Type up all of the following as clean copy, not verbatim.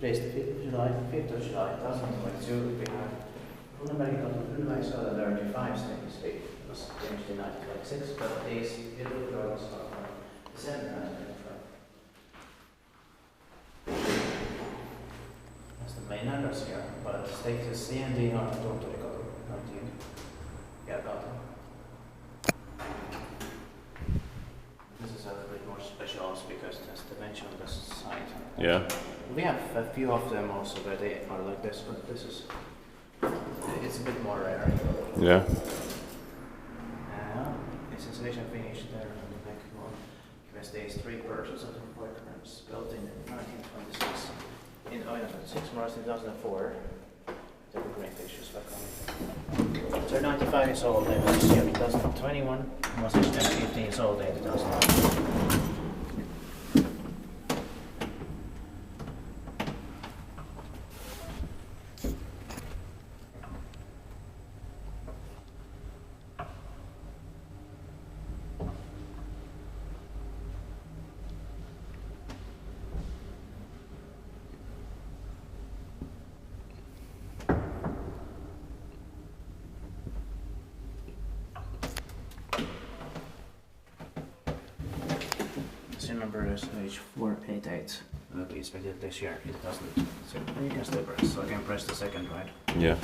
Today's the 5th of July, 2022. We have Runeberginkatu 35 States. It was changed in 1926, but these little drawings are from December 1925. That's the main address here, but the state is CND on Runeberginkatu 19. Yeah, got it. This is a little bit more special because there's the mention on the side. Yeah. We have a few of them also where they are like this, but this is, it's a bit more rare. Yeah. It's installation finished there on the back wall. USD's 3 purchase of the requirements built in 1926. In 1926, March 2004. The green fixtures were coming. So 95 is old in this year, 2021. Was 15 years old in 2009. Number is H488. We expected this year. It doesn't. So you can still press. So I can press the second, right? Yeah.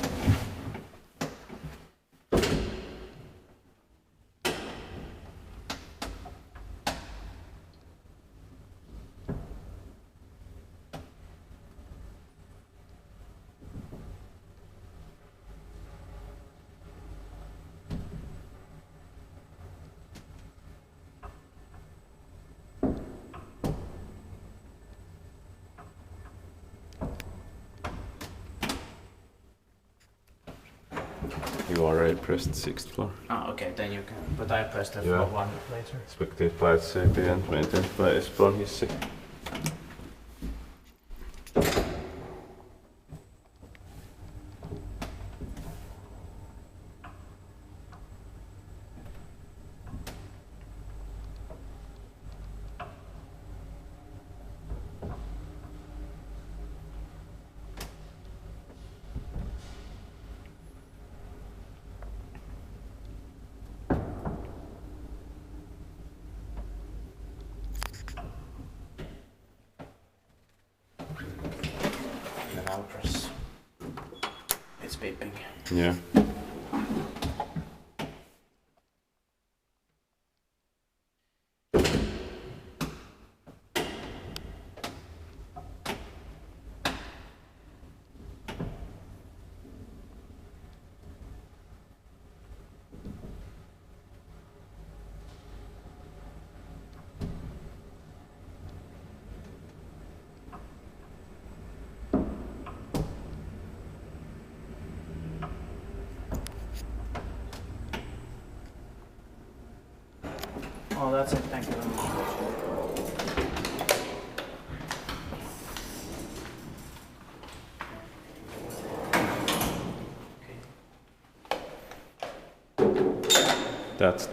You already pressed 6th floor. Oh, okay, then you can. But I pressed the floor one later. Spektaatplaats CP and maintenance by Espoon hissi. I'll press. It's beeping. Yeah. Oh, that's it. Thank you very much. That's